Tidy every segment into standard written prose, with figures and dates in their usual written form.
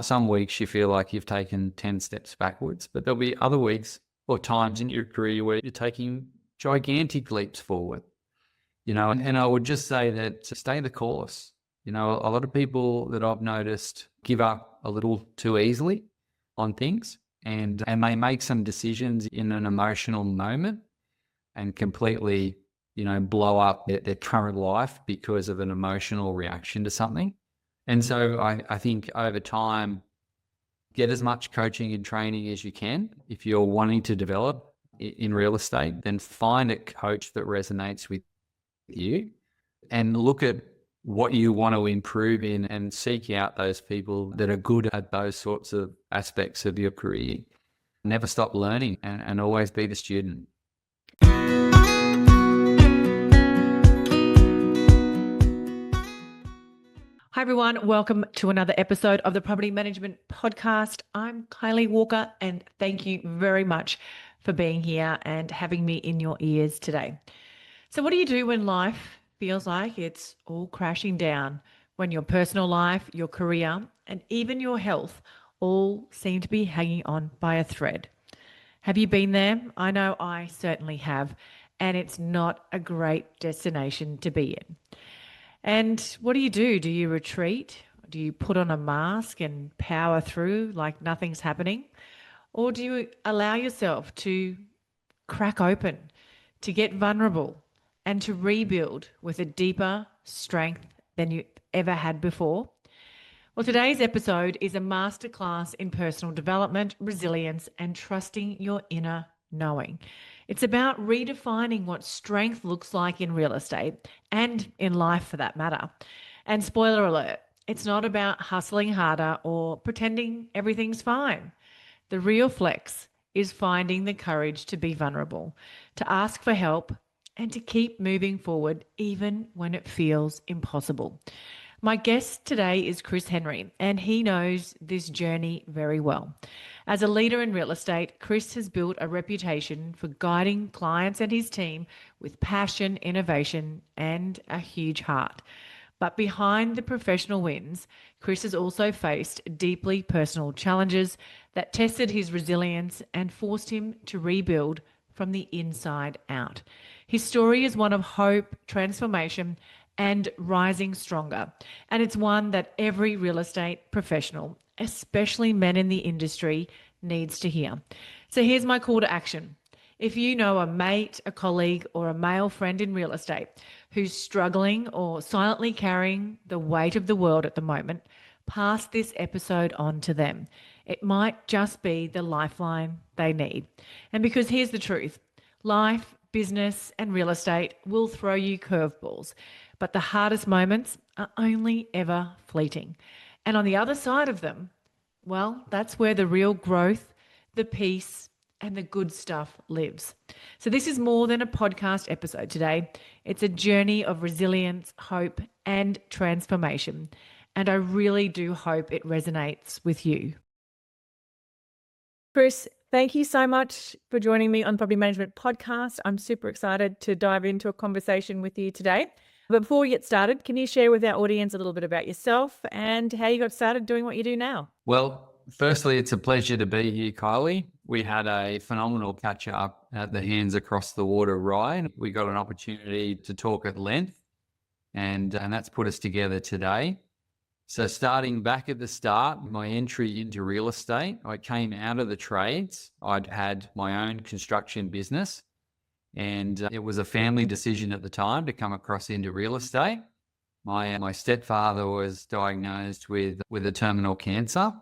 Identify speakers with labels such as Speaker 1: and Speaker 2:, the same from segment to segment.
Speaker 1: Some weeks you feel like you've taken 10 steps backwards, but there'll be other weeks or times in your career where you're taking gigantic leaps forward, and I would just say that stay the course. A lot of people that I've noticed give up a little too easily on things, and they make some decisions in an emotional moment and completely, blow up their current life because of an emotional reaction to something. And so I think over time, get as much coaching and training as you can. If you're wanting to develop in real estate, then find a coach that resonates with you and look at what you want to improve in and seek out those people that are good at those sorts of aspects of your career. Never stop learning and always be the student.
Speaker 2: Hi, everyone. Welcome to another episode of the Property Management Podcast. I'm Kylie Walker, and thank you very much for being here and having me in your ears today. So what do you do when life feels like it's all crashing down, when your personal life, your career, and even your health all seem to be hanging on by a thread? Have you been there? I know I certainly have, and it's not a great destination to be in. And what do? Do you retreat? Do you put on a mask and power through like nothing's happening? Or do you allow yourself to crack open, to get vulnerable, and to rebuild with a deeper strength than you ever had before? Well, today's episode is a masterclass in personal development, resilience, and trusting your inner knowing. It's about redefining what strength looks like in real estate and in life for that matter. And spoiler alert, it's not about hustling harder or pretending everything's fine. The real flex is finding the courage to be vulnerable, to ask for help, and to keep moving forward even when it feels impossible. My guest today is Chris Henry, and he knows this journey very well. As a leader in real estate, Chris has built a reputation for guiding clients and his team with passion, innovation, and a huge heart. But behind the professional wins, Chris has also faced deeply personal challenges that tested his resilience and forced him to rebuild from the inside out. His story is one of hope, transformation, and rising stronger. And it's one that every real estate professional, especially men in the industry, needs to hear. So here's my call to action. If you know a mate, a colleague, or a male friend in real estate who's struggling or silently carrying the weight of the world at the moment, pass this episode on to them. It might just be the lifeline they need. And because here's the truth, life, business, and real estate will throw you curveballs, but the hardest moments are only ever fleeting. And on the other side of them, well, that's where the real growth, the peace, and the good stuff lives. So this is more than a podcast episode today. It's a journey of resilience, hope, and transformation. And I really do hope it resonates with you. Chris, thank you so much for joining me on the Property Management Podcast. I'm super excited to dive into a conversation with you today. But before we get started, can you share with our audience a little bit about yourself and how you got started doing what you do now?
Speaker 1: Well, firstly, it's a pleasure to be here, Kylie. We had a phenomenal catch up at the Hands Across the Water ride. We got an opportunity to talk at length, and that's put us together today. So starting back at the start, my entry into real estate, I came out of the trades. I'd had my own construction business, and it was a family decision at the time to come across into real estate. My stepfather was diagnosed with a terminal cancer.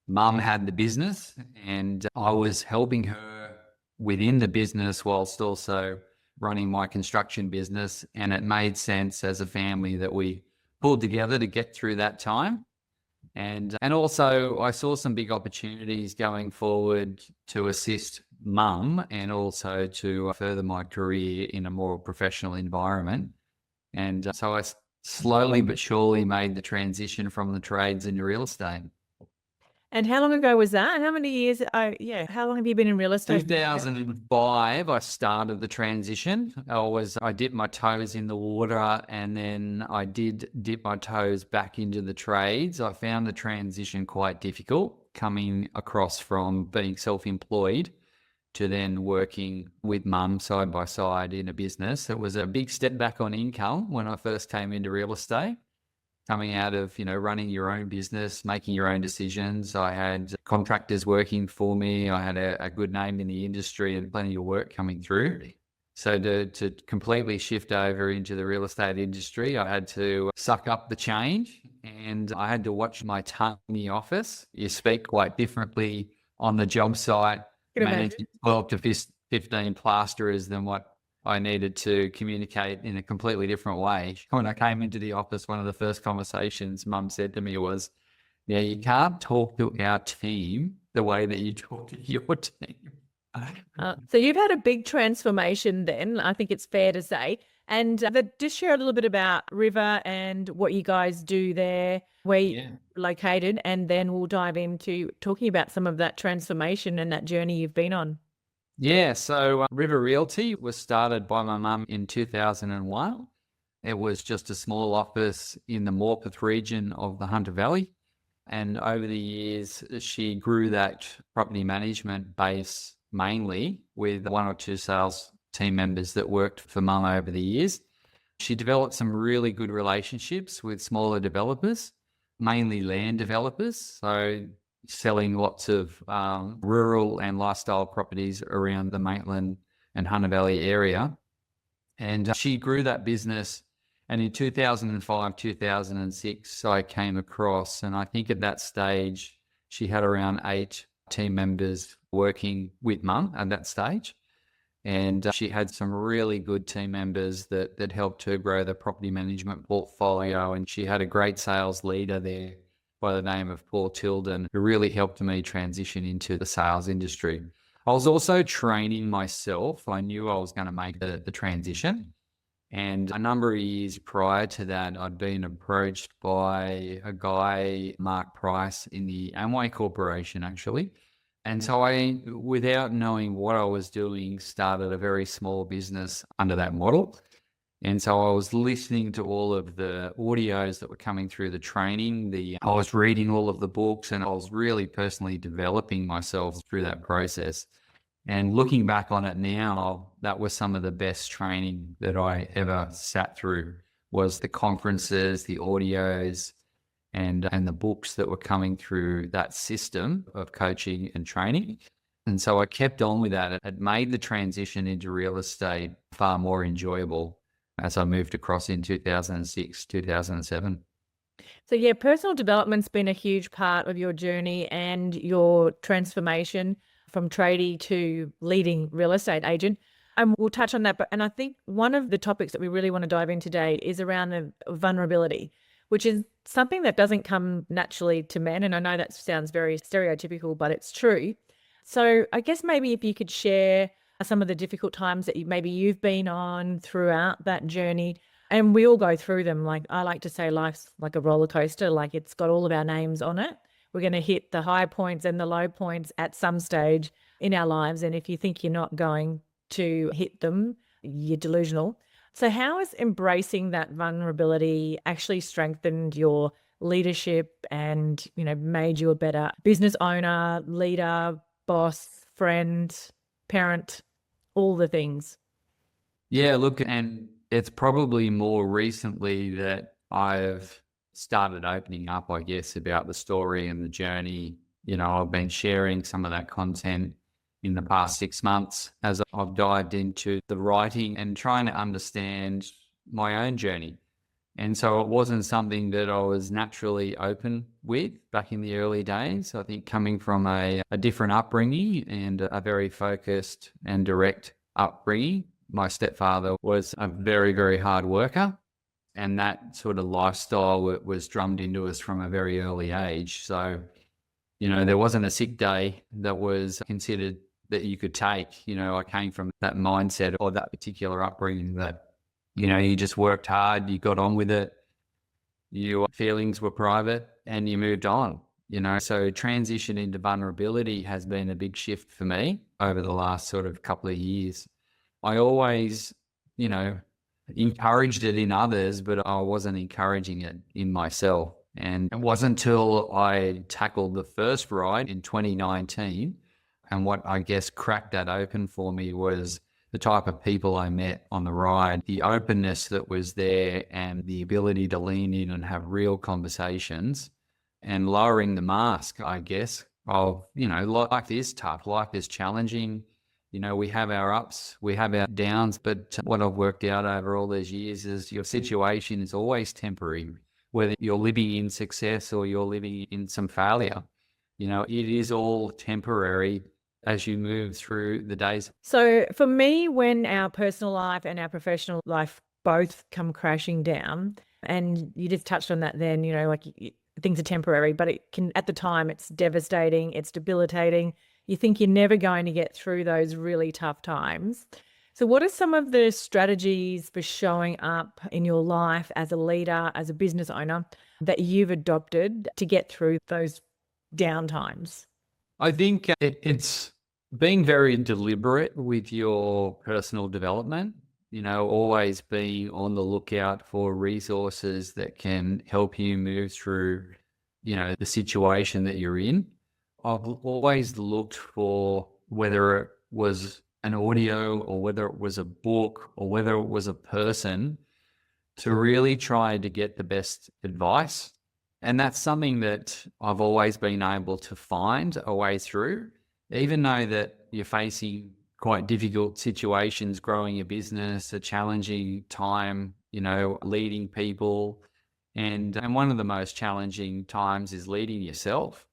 Speaker 1: Mum had the business, and I was helping her within the business whilst also running my construction business. And it made sense as a family that we pulled together to get through that time. And also I saw some big opportunities going forward to assist Mum and also to further my career in a more professional environment. And so I slowly but surely made the transition from the trades into real estate.
Speaker 3: And how long ago was that? And how many years? How long have you been in real estate?
Speaker 1: 2005, I started the transition. I dipped my toes in the water, and then I did dip my toes back into the trades. I found the transition quite difficult, coming across from being self-employed to then working with mum side by side in a business. It was a big step back on income when I first came into real estate. Coming out of, running your own business, making your own decisions. I had contractors working for me. I had a good name in the industry and plenty of work coming through. So to completely shift over into the real estate industry, I had to suck up the change, and I had to watch my tongue in the office. You speak quite differently on the job site, managing 12 to 15 plasterers than what I needed to communicate in a completely different way. When I came into the office, one of the first conversations mum said to me was, "Yeah, you can't talk to our team the way that you talk to your team."
Speaker 3: So you've had a big transformation then, I think it's fair to say. And just share a little bit about River and what you guys do there, where you're located, and then we'll dive into talking about some of that transformation and that journey you've been on.
Speaker 1: Yeah, so River Realty was started by my mum in 2001. It was just a small office in the Morpeth region of the Hunter Valley. And over the years, she grew that property management base mainly with one or two sales team members that worked for mum over the years. She developed some really good relationships with smaller developers, mainly land developers. So selling lots of rural and lifestyle properties around the Maitland and Hunter Valley area. And she grew that business. And in 2005, 2006, I came across, and I think at that stage, she had around 8 team members working with mum at that stage. And she had some really good team members that helped her grow the property management portfolio. And she had a great sales leader there by the name of Paul Tilden, who really helped me transition into the sales industry. I was also training myself. I knew I was going to make the transition. And a number of years prior to that, I'd been approached by a guy, Mark Price, in the Amway Corporation, actually. And so I, without knowing what I was doing, started a very small business under that model. And so I was listening to all of the audios that were coming through the training. I was reading all of the books, and I was really personally developing myself through that process. And looking back on it now, that was some of the best training that I ever sat through, was the conferences, the audios, and the books that were coming through that system of coaching and training. And so I kept on with that. It made the transition into real estate far more enjoyable as I moved across in 2006, 2007.
Speaker 3: So yeah, personal development's been a huge part of your journey and your transformation from tradie to leading real estate agent. And we'll touch on that. And I think one of the topics that we really want to dive in today is around the vulnerability, which is something that doesn't come naturally to men. And I know that sounds very stereotypical, but it's true. So I guess maybe if you could share some of the difficult times that maybe you've been on throughout that journey. And we all go through them. Like I like to say, life's like a roller coaster, like it's got all of our names on it. We're going to hit the high points and the low points at some stage in our lives. And if you think you're not going to hit them, you're delusional. So how has embracing that vulnerability actually strengthened your leadership and, made you a better business owner, leader, boss, friend, parent, all the things?
Speaker 1: Yeah, look, and it's probably more recently that I've started opening up, I guess, about the story and the journey. I've been sharing some of that content in the past 6 months as I've dived into the writing and trying to understand my own journey. And so it wasn't something that I was naturally open with back in the early days. I think coming from a different upbringing and a very focused and direct upbringing, my stepfather was a very, very hard worker. And that sort of lifestyle was drummed into us from a very early age. So, there wasn't a sick day that was considered that you could take. I came from that mindset or that particular upbringing that, you just worked hard, you got on with it, your feelings were private and you moved on. So transition into vulnerability has been a big shift for me over the last sort of couple of years. I always, encouraged it in others, but I wasn't encouraging it in myself. And it wasn't until I tackled the first ride in 2019, and what I guess cracked that open for me was the type of people I met on the ride, the openness that was there, and the ability to lean in and have real conversations, and lowering the mask, I guess, of, life is tough, life is challenging. We have our ups, we have our downs, but what I've worked out over all these years is your situation is always temporary, whether you're living in success or you're living in some failure. It is all temporary as you move through the days.
Speaker 3: So for me, when our personal life and our professional life both come crashing down, and you just touched on that then, things are temporary, but it can, at the time, it's devastating, it's debilitating. You think you're never going to get through those really tough times. So what are some of the strategies for showing up in your life as a leader, as a business owner, that you've adopted to get through those down times?
Speaker 1: I think it's being very deliberate with your personal development, always being on the lookout for resources that can help you move through, the situation that you're in. I've always looked for, whether it was an audio or whether it was a book or whether it was a person, to really try to get the best advice. And that's something that I've always been able to find a way through, even though that you're facing quite difficult situations, growing a business, a challenging time, leading people. And one of the most challenging times is leading yourself.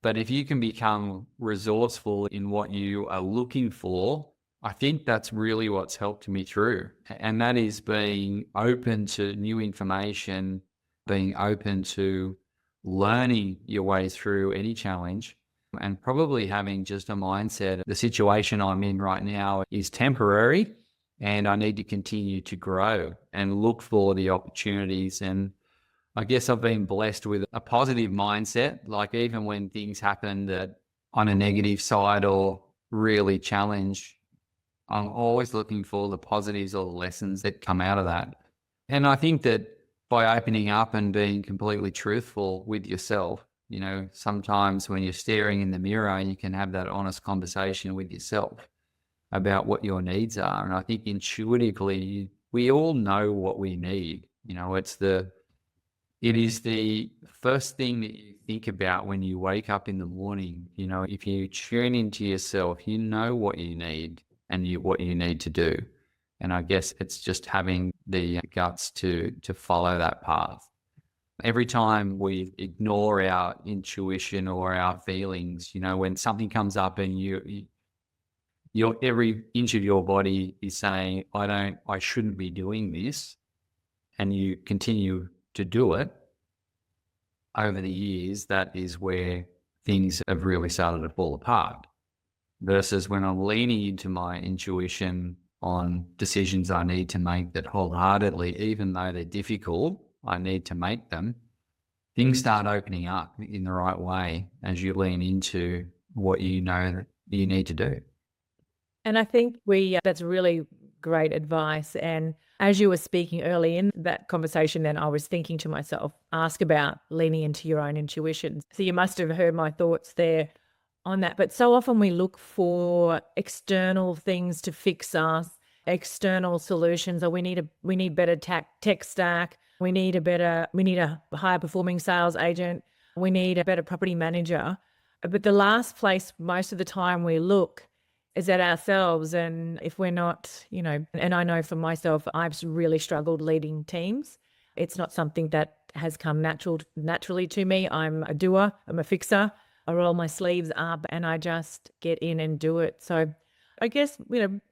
Speaker 1: But if you can become resourceful in what you are looking for, I think that's really what's helped me through. And that is being open to new information, being open to learning your way through any challenge, and probably having just a mindset, the situation I'm in right now is temporary and I need to continue to grow and look for the opportunities. And I guess I've been blessed with a positive mindset. Like, even when things happen that on a negative side or really challenge, I'm always looking for the positives or the lessons that come out of that. And I think that by opening up and being completely truthful with yourself, sometimes when you're staring in the mirror, you can have that honest conversation with yourself about what your needs are. And I think intuitively, we all know what we need. It is the first thing that you think about when you wake up in the morning. If you tune into yourself, you know what you need and what you need to do. And I guess it's just having the guts to follow that path. Every time we ignore our intuition or our feelings, when something comes up and your every inch of your body is saying, I shouldn't be doing this, and you continue to do it over the years, that is where things have really started to fall apart. Versus when I'm leaning into my intuition on decisions I need to make that wholeheartedly, even though they're difficult, I need to make them, things start opening up in the right way as you lean into what you know that you need to do.
Speaker 3: And I think that's really great advice. And as you were speaking early in that conversation, then I was thinking to myself, ask about leaning into your own intuition. So you must have heard my thoughts there on that. But so often we look for external things to fix us, external solutions, or we need better tech stack. We need a higher performing sales agent. We need a better property manager. But the last place most of the time we look is at ourselves. And if we're not, and I know for myself, I've really struggled leading teams. It's not something that has come naturally to me. I'm a doer. I'm a fixer. I roll my sleeves up and I just get in and do it. So I guess,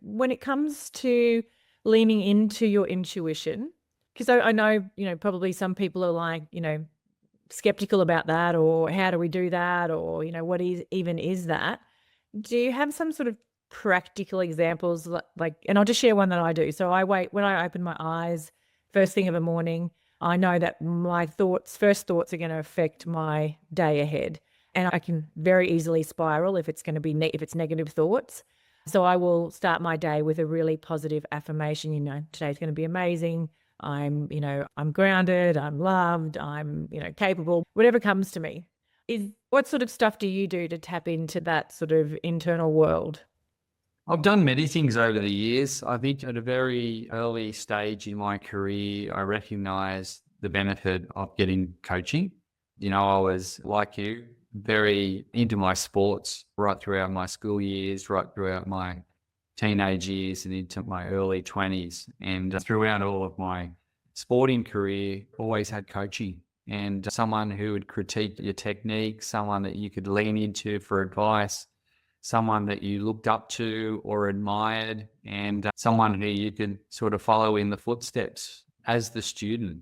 Speaker 3: when it comes to leaning into your intuition, because I know, probably some people are like, skeptical about that, or how do we do that? Or, what even is that? Do you have some sort of practical examples? And I'll just share one that I do. So when I open my eyes first thing of the morning, I know that my first thoughts are going to affect my day ahead. and I can very easily spiral if it's going to be if it's negative thoughts. So I will start my day with a really positive affirmation. Today's going to be amazing. I'm grounded, I'm loved, I'm, capable, whatever comes to me. What sort of stuff do you do to tap into that sort of internal world?
Speaker 1: I've done many things over the years. I think at a very early stage in my career, I recognized the benefit of getting coaching. I was like you, very into my sports right throughout my school years, right throughout my teenage years and into my early 20s. And throughout all of my sporting career, always had coaching and someone who would critique your technique, someone that you could lean into for advice, someone that you looked up to or admired, and someone who you could sort of follow in the footsteps as the student.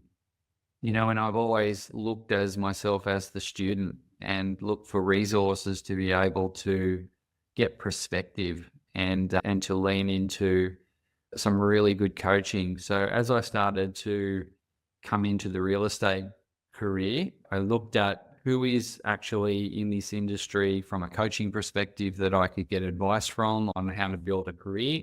Speaker 1: And I've always looked as myself as the student and looked for resources to be able to get perspective and to lean into some really good coaching. So as I started to come into the real estate career, I looked at who is actually in this industry from a coaching perspective that I could get advice from on how to build a career,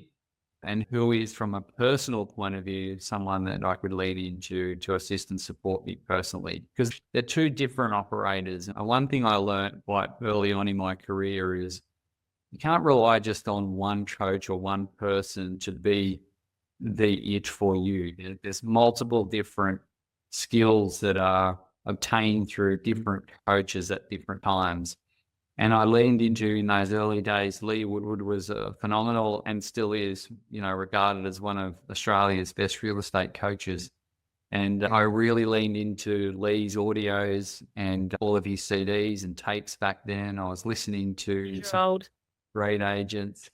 Speaker 1: and who is from a personal point of view, someone that I could lead into to assist and support me personally, because they're two different operators. And one thing I learned quite early on in my career is you can't rely just on one coach or one person to be the it for you. There's multiple different skills that are obtained through different coaches at different times. And I leaned into, in those early days, Lee Woodward was a phenomenal and still is, regarded as one of Australia's best real estate coaches. And I really leaned into Lee's audios and all of his CDs and tapes back then. I was listening to some great agents.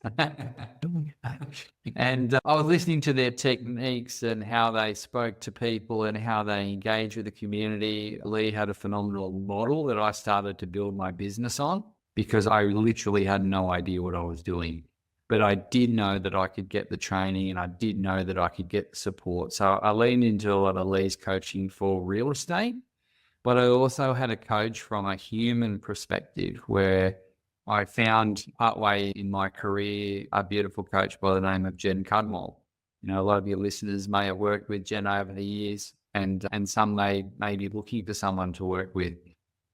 Speaker 1: And I was listening to their techniques and how they spoke to people and how they engaged with the community. Lee had a phenomenal model that I started to build my business on, because I literally had no idea what I was doing. But I did know that I could get the training and I did know that I could get the support. So I leaned into a lot of Lee's coaching for real estate, but I also had a coach from a human perspective where I found partway in my career a beautiful coach by the name of Jen Cudmore. A lot of your listeners may have worked with Jen over the years, and some may be looking for someone to work with.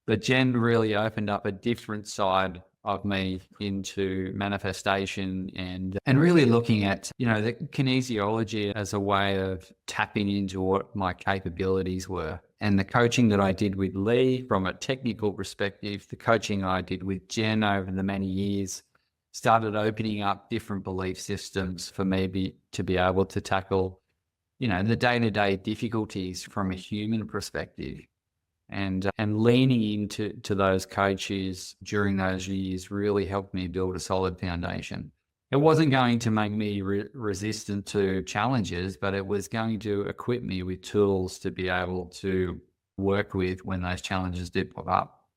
Speaker 1: But Jen really opened up a different side of me into manifestation and really looking at, the kinesiology as a way of tapping into what my capabilities were. And the coaching that I did with Lee from a technical perspective, the coaching I did with Jen over the many years started opening up different belief systems for me to be able to tackle, the day-to-day difficulties from a human perspective. And leaning into those coaches during those years really helped me build a solid foundation. It wasn't going to make me resistant to challenges, but it was going to equip me with tools to be able to work with when those challenges did pop up.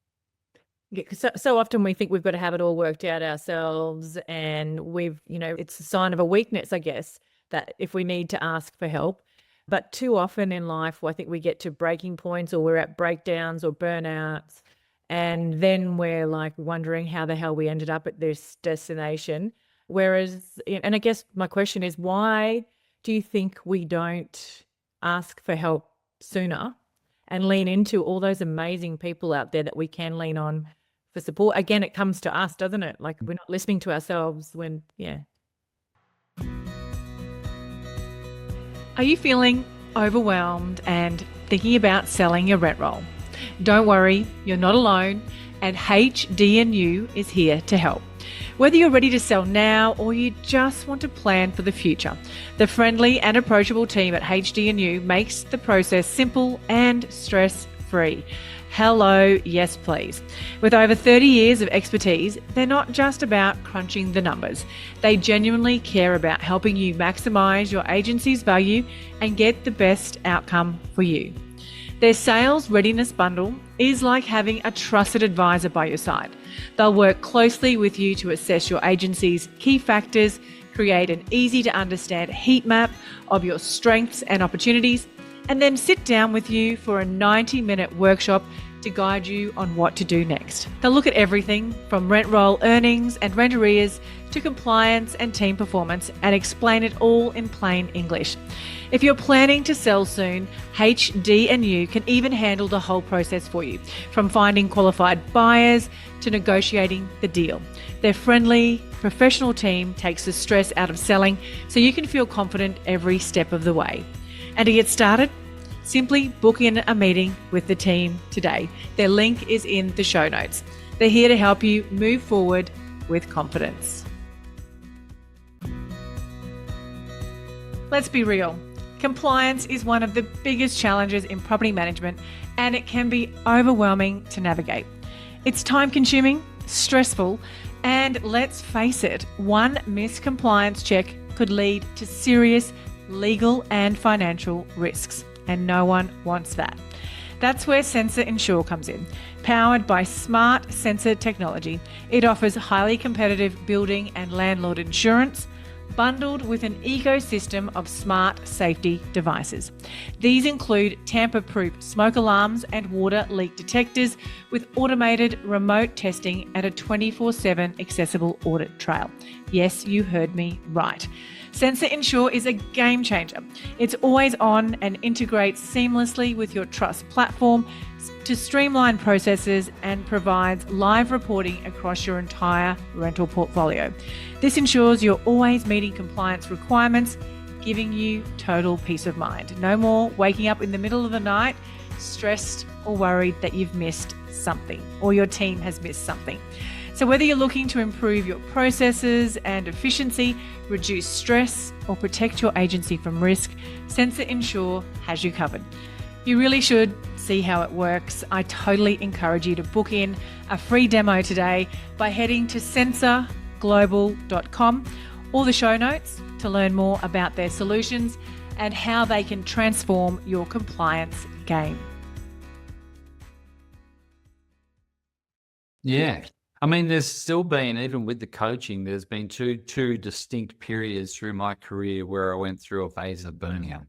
Speaker 3: Yeah, 'cause so often we think we've got to have it all worked out ourselves, and it's a sign of a weakness, I guess, that if we need to ask for help. But too often in life, I think we get to breaking points, or we're at breakdowns or burnouts, and then we're like wondering how the hell we ended up at this destination. Whereas, and I guess my question is, why do you think we don't ask for help sooner and lean into all those amazing people out there that we can lean on for support? Again, it comes to us, doesn't it? Like, we're not listening to ourselves when.
Speaker 2: Are you feeling overwhelmed and thinking about selling your rent roll? Don't worry, you're not alone, and HDNU is here to help. Whether you're ready to sell now or you just want to plan for the future, the friendly and approachable team at HDNU makes the process simple and stress-free. Hello, yes please. With over 30 years of expertise, they're not just about crunching the numbers. They genuinely care about helping you maximize your agency's value and get the best outcome for you. Their sales readiness bundle is like having a trusted advisor by your side. They'll work closely with you to assess your agency's key factors, create an easy to understand heat map of your strengths and opportunities, and then sit down with you for a 90-minute workshop to guide you on what to do next. They'll look at everything from rent roll earnings and rent arrears to compliance and team performance and explain it all in plain English. If you're planning to sell soon, HD&U can even handle the whole process for you, from finding qualified buyers to negotiating the deal. Their friendly, professional team takes the stress out of selling so you can feel confident every step of the way. And to get started, simply book in a meeting with the team today. Their link is in the show notes. They're here to help you move forward with confidence. Let's be real. Compliance is one of the biggest challenges in property management, and it can be overwhelming to navigate. It's time-consuming, stressful, and let's face it, one missed compliance check could lead to serious legal and financial risks, and no one wants that. That's where Sensor Insure comes in. Powered by smart sensor technology, it offers highly competitive building and landlord insurance, bundled with an ecosystem of smart safety devices. These include tamper-proof smoke alarms and water leak detectors with automated remote testing and a 24/7 accessible audit trail. Yes, you heard me right. Sensor Insure is a game changer. It's always on and integrates seamlessly with your trust platform to streamline processes and provides live reporting across your entire rental portfolio. This ensures you're always meeting compliance requirements, giving you total peace of mind. No more waking up in the middle of the night stressed or worried that you've missed something or your team has missed something. So whether you're looking to improve your processes and efficiency, reduce stress, or protect your agency from risk, Sensor Insure has you covered. You really should see how it works. I totally encourage you to book in a free demo today by heading to sensorglobal.com or the show notes to learn more about their solutions and how they can transform your compliance game.
Speaker 1: Yeah. I mean, there's still been, even with the coaching, there's been two distinct periods through my career where I went through a phase of burnout.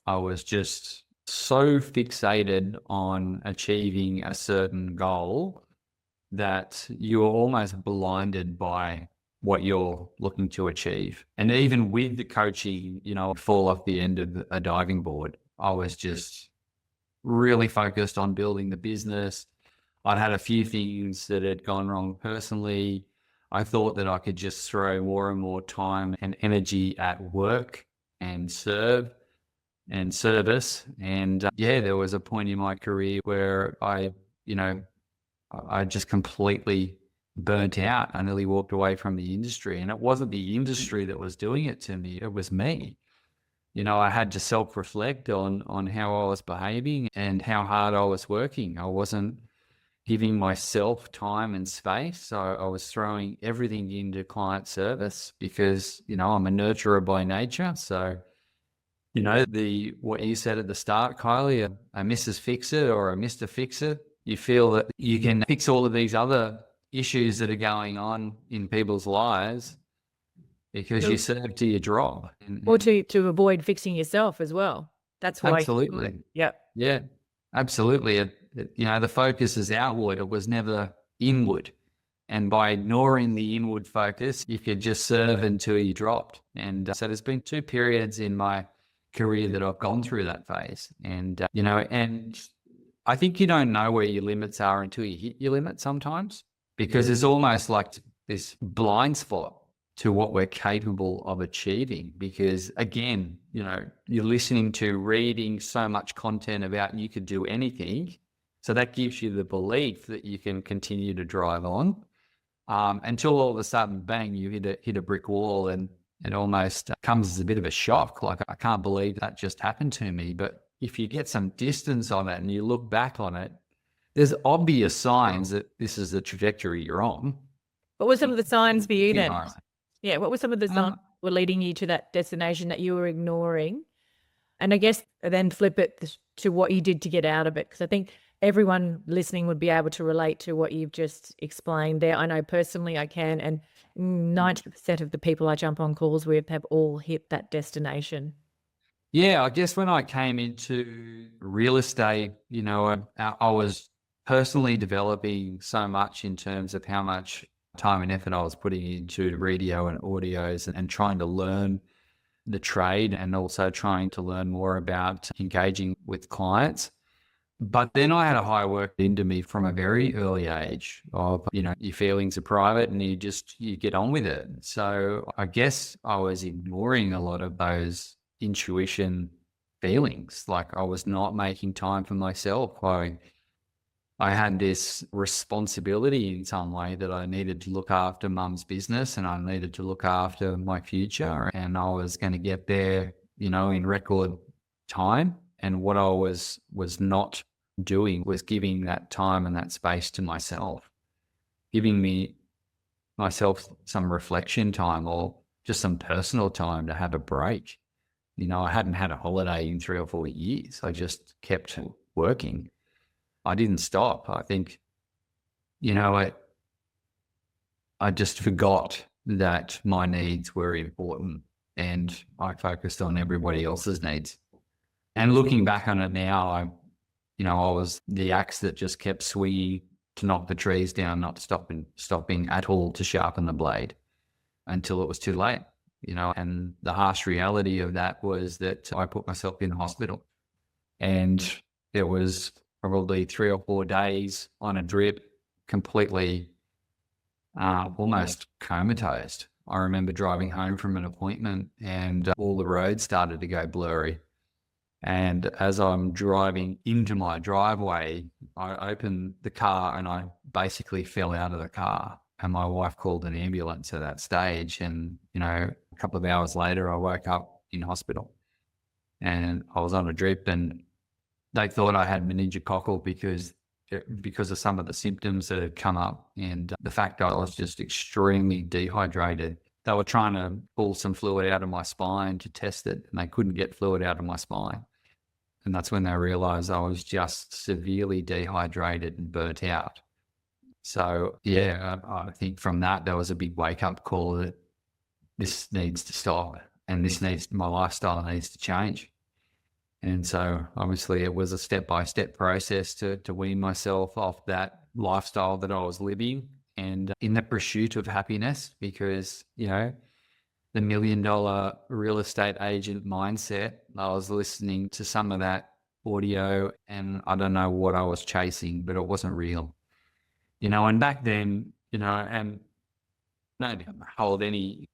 Speaker 1: I was just so fixated on achieving a certain goal that you were almost blinded by what you're looking to achieve. And even with the coaching, I'd fall off the end of a diving board. I was just really focused on building the business. I'd had a few things that had gone wrong personally. I thought that I could just throw more and more time and energy at work and serve and service. And there was a point in my career where I just completely burnt out. I nearly walked away from the industry, and it wasn't the industry that was doing it to me. It was me. I had to self-reflect on how I was behaving and how hard I was working. I wasn't giving myself time and space. So I was throwing everything into client service because, I'm a nurturer by nature. So, what you said at the start, Kylie, a Mrs. Fix-It or a Mr. Fix-It, you feel that you can fix all of these other issues that are going on in people's lives because you serve to your job.
Speaker 3: Or to avoid fixing yourself as well. That's why.
Speaker 1: Absolutely.
Speaker 3: Yeah.
Speaker 1: Yeah, absolutely. The focus is outward. It was never inward. And by ignoring the inward focus, you could just serve until you dropped. And so there's been two periods in my career that I've gone through that phase. And, and I think you don't know where your limits are until you hit your limit sometimes, because it's almost like this blind spot to what we're capable of achieving. Because again, you're listening to, reading so much content about you could do anything. So that gives you the belief that you can continue to drive on until all of a sudden, bang, you hit a brick wall, and it almost comes as a bit of a shock. Like, I can't believe that just happened to me. But if you get some distance on it and you look back on it, there's obvious signs that this is the trajectory you're on.
Speaker 3: What were some of the signs for you then? Yeah, what were some of the signs were leading you to that destination that you were ignoring? And I guess then flip it to what you did to get out of it, because I think everyone listening would be able to relate to what you've just explained there. I know personally I can, and 90% of the people I jump on calls with have all hit that destination.
Speaker 1: Yeah, I guess when I came into real estate, I was personally developing so much in terms of how much time and effort I was putting into radio and audios and trying to learn the trade and also trying to learn more about engaging with clients. But then I had a high work into me from a very early age of, your feelings are private and you get on with it. So I guess I was ignoring a lot of those intuition feelings. Like I was not making time for myself. I had this responsibility in some way that I needed to look after mum's business and I needed to look after my future, and I was going to get there, in record time. And what I was not doing was giving that time and that space to myself, giving myself some reflection time or just some personal time to have a break. I hadn't had a holiday in 3 or 4 years. I just kept working. I didn't stop. I think, I just forgot that my needs were important and I focused on everybody else's needs. And looking back on it now, I was the axe that just kept swinging to knock the trees down, not stopping at all to sharpen the blade until it was too late, and the harsh reality of that was that I put myself in hospital, and it was probably 3 or 4 days on a drip, completely almost comatose. I remember driving home from an appointment and all the roads started to go blurry. And as I'm driving into my driveway, I opened the car and I basically fell out of the car. And my wife called an ambulance at that stage. And, a couple of hours later, I woke up in hospital and I was on a drip, and they thought I had meningococcal because of some of the symptoms that had come up and the fact that I was just extremely dehydrated. They were trying to pull some fluid out of my spine to test it, and they couldn't get fluid out of my spine. And that's when they realized I was just severely dehydrated and burnt out. So, yeah, I think from that, there was a big wake-up call that this needs to stop and my lifestyle needs to change. And so obviously it was a step-by-step process to wean myself off that lifestyle that I was living and in the pursuit of happiness, because, the $1 million real estate agent mindset, I was listening to some of that audio and I don't know what I was chasing, but it wasn't real. And back then, and I don't hold any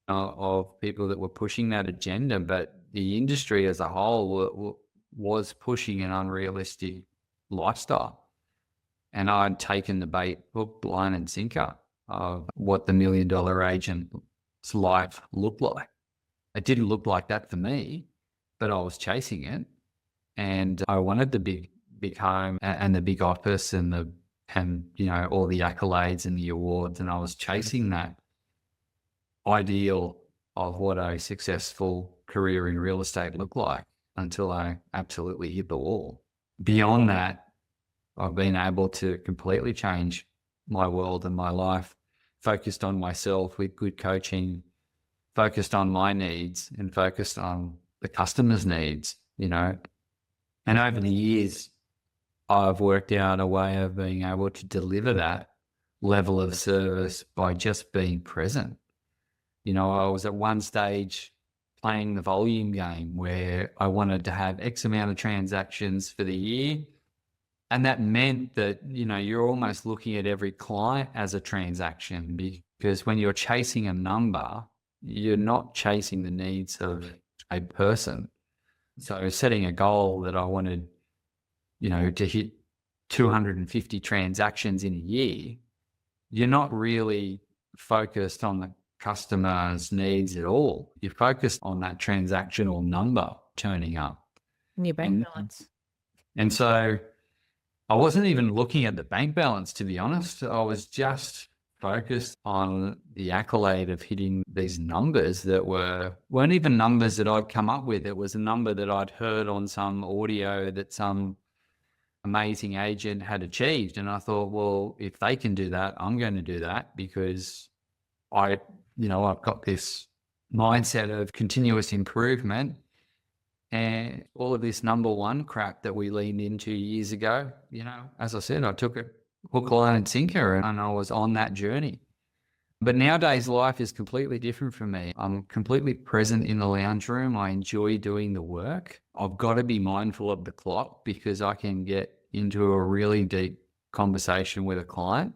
Speaker 1: of people that were pushing that agenda, but the industry as a whole was pushing an unrealistic lifestyle. And I'd taken the bait, hook, line and sinker of what the $1 million agent's life looked like. It didn't look like that for me, but I was chasing it. And I wanted the big home and the big office and all the accolades and the awards. And I was chasing that ideal of what a successful career in real estate looked like until I absolutely hit the wall. Beyond that, I've been able to completely change my world and my life, focused on myself with good coaching, focused on my needs and focused on the customer's needs, And over the years, I've worked out a way of being able to deliver that level of service by just being present. I was at one stage playing the volume game where I wanted to have X amount of transactions for the year. And that meant that, you're almost looking at every client as a transaction, because when you're chasing a number, you're not chasing the needs of a person. So setting a goal that I wanted, to hit 250 transactions in a year, you're not really focused on the customer's needs at all. You're focused on that transactional number turning up.
Speaker 3: And your bank balance.
Speaker 1: And so I wasn't even looking at the bank balance, to be honest. I was just focused on the accolade of hitting these numbers that weren't even numbers that I'd come up with. It was a number that I'd heard on some audio that some amazing agent had achieved. And I thought, well, if they can do that, I'm going to do that, because I've got this mindset of continuous improvement. And all of this number one crap that we leaned into years ago, as I said, I took it hook, line and sinker and I was on that journey. But nowadays life is completely different for me. I'm completely present in the lounge room. I enjoy doing the work. I've got to be mindful of the clock because I can get into a really deep conversation with a client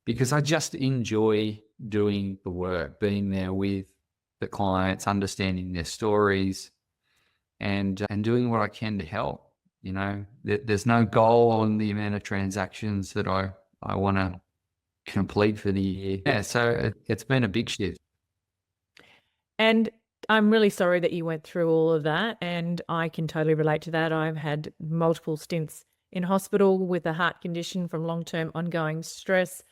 Speaker 1: because I just enjoy doing the work, being there with the clients, understanding their stories and doing what I can to help. There's no goal on the amount of transactions that I want to complete for the year. Yeah, so it's been a big shift.
Speaker 3: And I'm really sorry that you went through all of that, and I can totally relate to that. I've had multiple stints in hospital with a heart condition from long-term ongoing stress.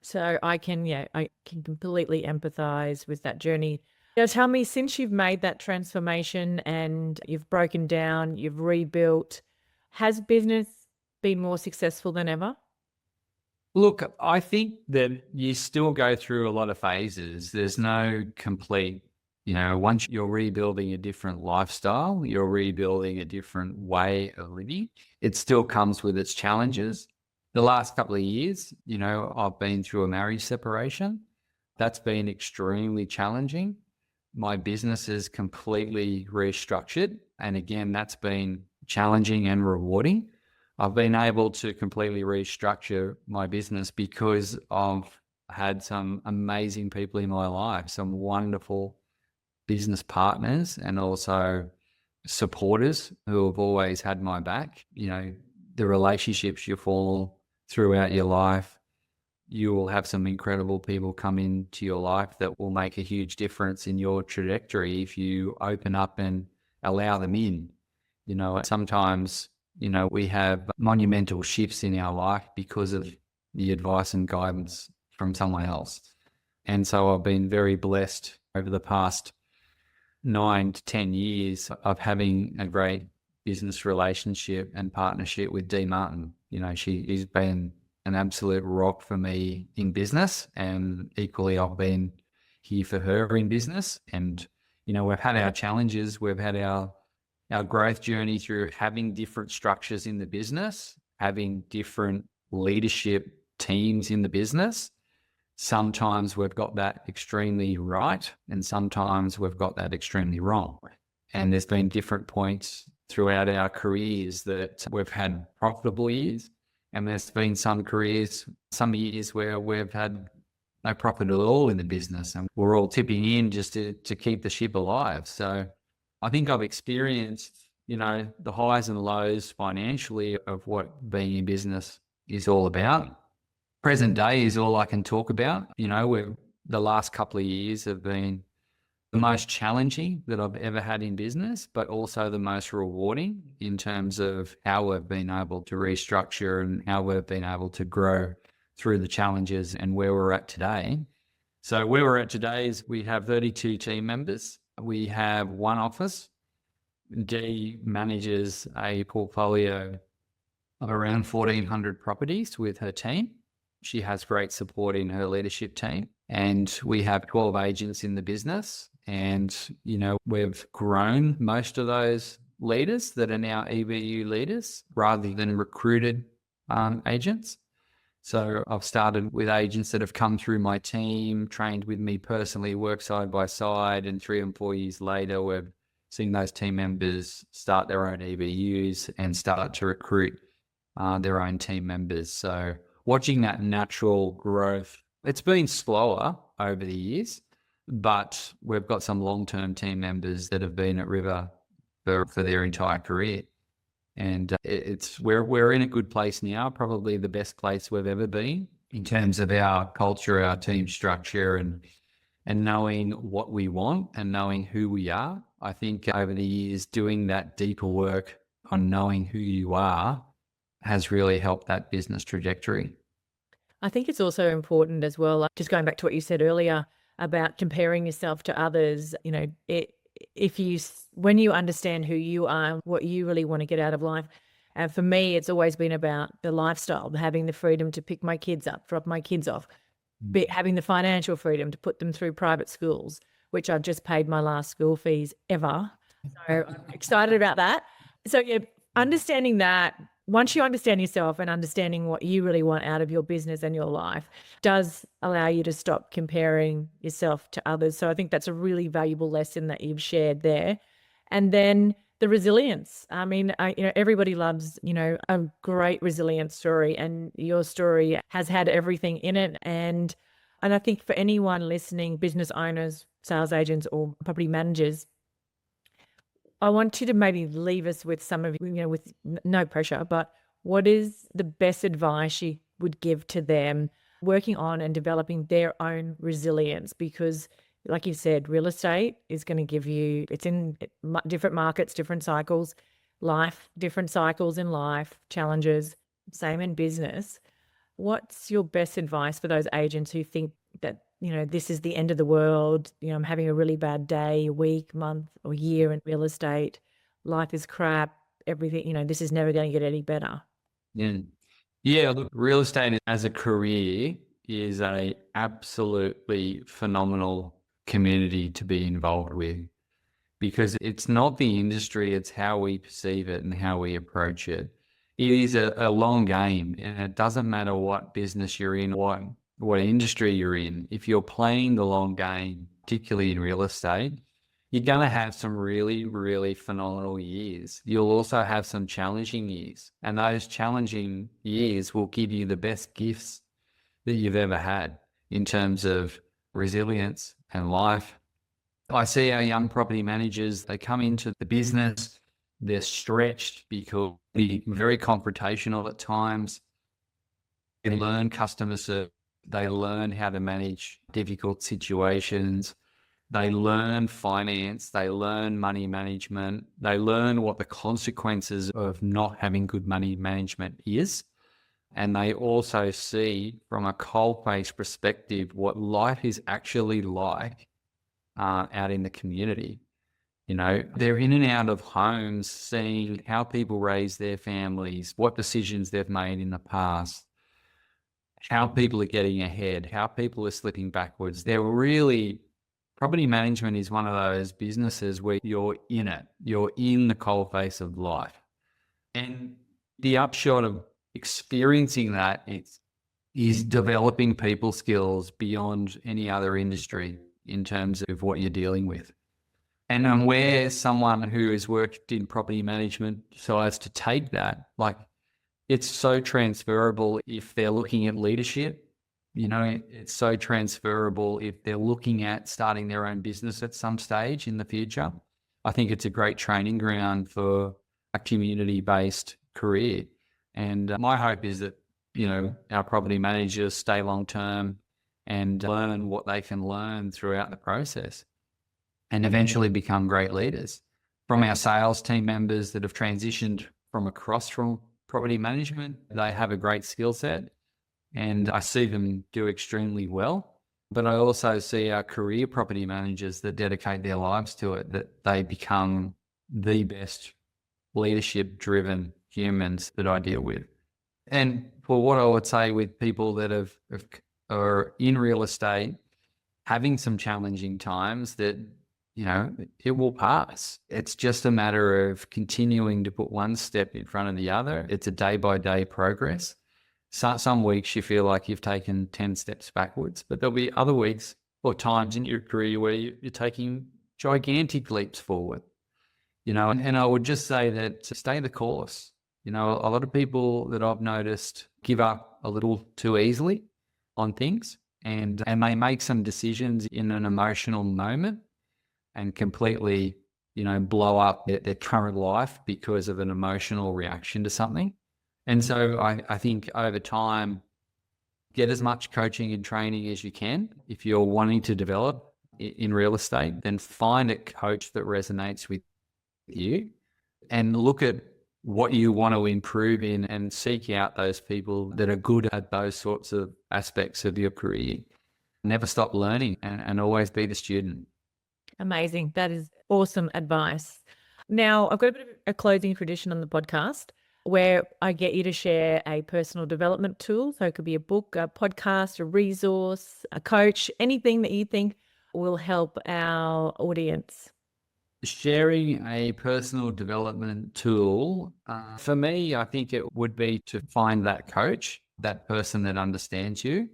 Speaker 3: So I can completely empathize with that journey. Tell me, since you've made that transformation and you've broken down, you've rebuilt, has business been more successful than ever?
Speaker 1: Look, I think that you still go through a lot of phases. There's no complete, once you're rebuilding a different lifestyle, you're rebuilding a different way of living, it still comes with its challenges. The last couple of years, I've been through a marriage separation. That's been extremely challenging. My business is completely restructured. And again, that's been challenging and rewarding. I've been able to completely restructure my business because I've had some amazing people in my life, some wonderful business partners and also supporters who have always had my back. The relationships you form throughout your life, you will have some incredible people come into your life that will make a huge difference in your trajectory if you open up and allow them in. Sometimes we have monumental shifts in our life because of the advice and guidance from someone else. And so I've been very blessed over the past 9 to 10 years of having a great business relationship and partnership with Dee Martin. She's been an absolute rock for me in business, and equally I've been here for her in business. And, we've had our challenges. We've had our growth journey through having different structures in the business, having different leadership teams in the business. Sometimes we've got that extremely right, and sometimes we've got that extremely wrong. And there's been different points throughout our careers that we've had profitable years, and there's been some years where we've had no profit at all in the business, and we're all tipping in just to keep the ship alive. So I think I've experienced, the highs and lows financially of what being in business is all about. Present day is all I can talk about. The last couple of years have been the most challenging that I've ever had in business, but also the most rewarding in terms of how we've been able to restructure and how we've been able to grow through the challenges and where we're at today. So where we're at today is we have 32 team members. We have one office. Dee manages a portfolio of around 1,400 properties with her team. She has great support in her leadership team. And we have 12 agents in the business. And, we've grown most of those leaders that are now EBU leaders rather than recruited agents. So I've started with agents that have come through my team, trained with me personally, worked side by side, and 3 and 4 years later, we've seen those team members start their own EBUs and start to recruit their own team members. So watching that natural growth, it's been slower over the years, but we've got some long-term team members that have been at River for their entire career. And we're in a good place now, probably the best place we've ever been in terms of our culture, our team structure, and knowing what we want and knowing who we are. I think over the years, doing that deeper work on knowing who you are has really helped that business trajectory.
Speaker 3: I think it's also important as well, just going back to what you said earlier about comparing yourself to others, when you understand who you are, what you really want to get out of life. And for me, it's always been about the lifestyle, having the freedom to pick my kids up, drop my kids off, having the financial freedom to put them through private schools, which I've just paid my last school fees ever. So I'm excited about that. So yeah, understanding that, once you understand yourself and understanding what you really want out of your business and your life does allow you to stop comparing yourself to others. So I think that's a really valuable lesson that you've shared there. And then the resilience. I mean, everybody loves, a great resilience story, and your story has had everything in it. And I think for anyone listening, business owners, sales agents, or property managers, I want you to maybe leave us with some of, with no pressure, but what is the best advice you would give to them working on and developing their own resilience? Because like you said, real estate is going to give you, it's in different markets, different cycles, life, different cycles in life, challenges, same in business. What's your best advice for those agents who think that, this is the end of the world, I'm having a really bad day, week, month, or year in real estate, life is crap, everything, this is never going to get any better?
Speaker 1: Yeah. Yeah, look, real estate as a career is a absolutely phenomenal community to be involved with, because it's not the industry, it's how we perceive it and how we approach it. It is a long game, and it doesn't matter what business you're in, what industry you're in. If you're playing the long game, particularly in real estate, you're going to have some really, really phenomenal years. You'll also have some challenging years, and those challenging years will give you the best gifts that you've ever had in terms of resilience and life. I see our young property managers, they come into the business, they're stretched because they're very confrontational at times. They learn customer service, they learn how to manage difficult situations, they learn finance, they learn money management, they learn what the consequences of not having good money management is. And they also see from a coalface perspective what life is actually like out in the community. They're in and out of homes, seeing how people raise their families, what decisions they've made in the past, how people are getting ahead, how people are slipping backwards. Property management is one of those businesses where you're in it, you're in the coalface of life. And the upshot of experiencing that is developing people skills beyond any other industry in terms of what you're dealing with. And where someone who has worked in property management decides to take that, like, it's so transferable if they're looking at leadership. It's so transferable if they're looking at starting their own business at some stage in the future. I think it's a great training ground for a community-based career. And my hope is that, our property managers stay long-term and learn what they can learn throughout the process and eventually become great leaders. From our sales team members that have transitioned across from property management, they have a great skill set and I see them do extremely well. But I also see our career property managers that dedicate their lives to it, that they become the best leadership-driven humans that I deal with. And for what I would say with people that are in real estate, having some challenging times, that, it will pass. It's just a matter of continuing to put one step in front of the other. It's a day-by-day progress. Some weeks you feel like you've taken 10 steps backwards, but there'll be other weeks or times in your career where you're taking gigantic leaps forward. And I would just say that to stay the course. A lot of people that I've noticed give up a little too easily on things, and they make some decisions in an emotional moment and completely, blow up their current life because of an emotional reaction to something. And so I think over time, get as much coaching and training as you can. If you're wanting to develop in real estate, then find a coach that resonates with you and look at what you want to improve in and seek out those people that are good at those sorts of aspects of your career. Never stop learning and always be the student.
Speaker 3: Amazing. That is awesome advice. Now, I've got a bit of a closing tradition on the podcast where I get you to share a personal development tool. So it could be a book, a podcast, a resource, a coach, anything that you think will help our audience.
Speaker 1: Sharing a personal development tool, for me, I think it would be to find that coach, that person that understands you.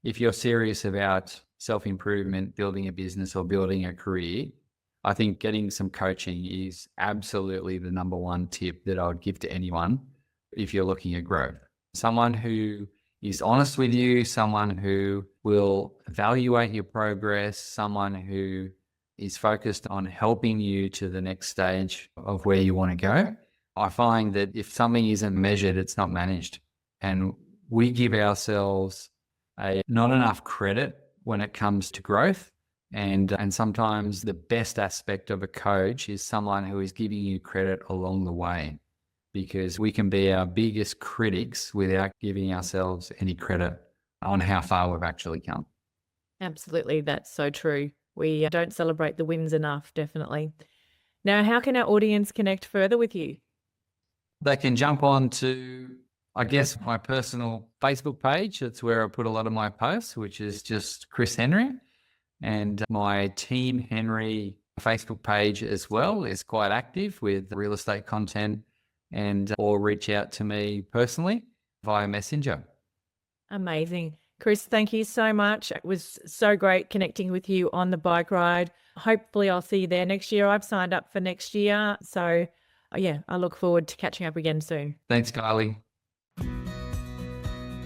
Speaker 1: If you're serious about self-improvement, building a business or building a career, I think getting some coaching is absolutely the number one tip that I would give to anyone if you're looking at growth. Someone who is honest with you, someone who will evaluate your progress, someone who is focused on helping you to the next stage of where you want to go. I find that if something isn't measured, it's not managed. And we give ourselves not enough credit when it comes to growth. And sometimes the best aspect of a coach is someone who is giving you credit along the way, because we can be our biggest critics without giving ourselves any credit on how far we've actually come.
Speaker 3: Absolutely. That's so true. We don't celebrate the wins enough, definitely. Now, how can our audience connect further with you?
Speaker 1: They can jump on to, I guess, my personal Facebook page. That's where I put a lot of my posts, which is just Chris Henry. And my Team Henry Facebook page as well is quite active with real estate content, and or reach out to me personally via Messenger.
Speaker 3: Amazing. Chris, thank you so much. It was so great connecting with you on the bike ride. Hopefully I'll see you there next year. I've signed up for next year. So yeah, I look forward to catching up again soon.
Speaker 1: Thanks, Kylie.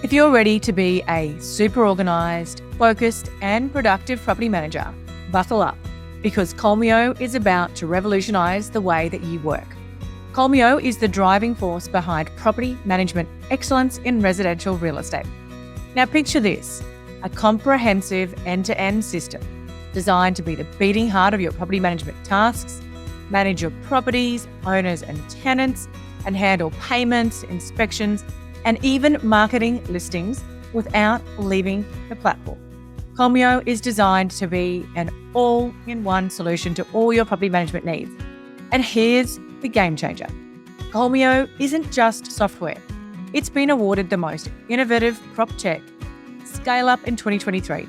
Speaker 2: If you're ready to be a super organised, focused and productive property manager, buckle up, because Colmio is about to revolutionise the way that you work. Colmio is the driving force behind property management excellence in residential real estate. Now picture this, a comprehensive end-to-end system designed to be the beating heart of your property management tasks, manage your properties, owners and tenants, and handle payments, inspections, and even marketing listings without leaving the platform. Colmio is designed to be an all-in-one solution to all your property management needs. And here's the game changer. Colmio isn't just software. It's been awarded the most innovative prop tech scale up in 2023.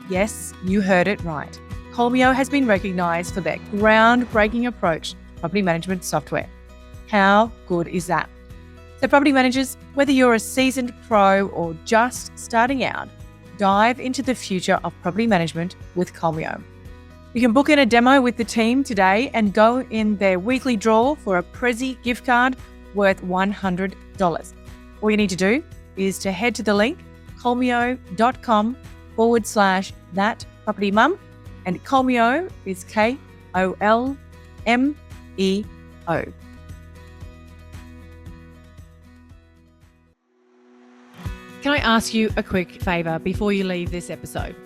Speaker 2: Yes, you heard it right. Colmio has been recognised for their groundbreaking approach to property management software. How good is that? So property managers, whether you're a seasoned pro or just starting out, dive into the future of property management with Colmio. You can book in a demo with the team today and go in their weekly draw for a Prezi gift card worth $100. All you need to do is to head to the link colmio.com/thatpropertymum, and Colmio is KOLMEO. Can I ask you a quick favour before you leave this episode?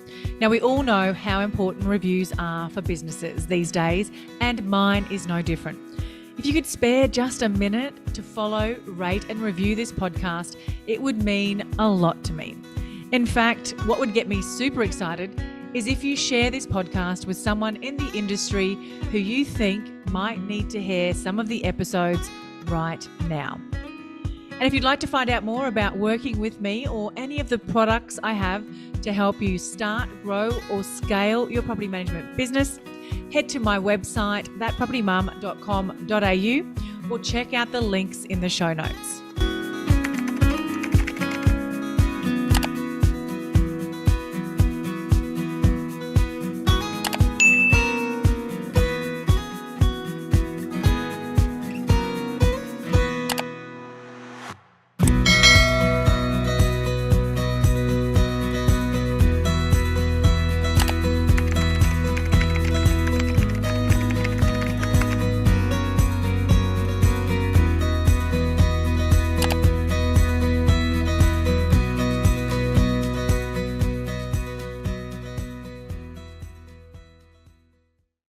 Speaker 2: Now, we all know how important reviews are for businesses these days, and mine is no different. If you could spare just a minute to follow, rate and review this podcast, it would mean a lot to me. In fact, what would get me super excited is if you share this podcast with someone in the industry who you think might need to hear some of the episodes right now. And if you'd like to find out more about working with me or any of the products I have to help you start, grow or scale your property management business, head to my website, thatpropertymum.com.au, or check out the links in the show notes.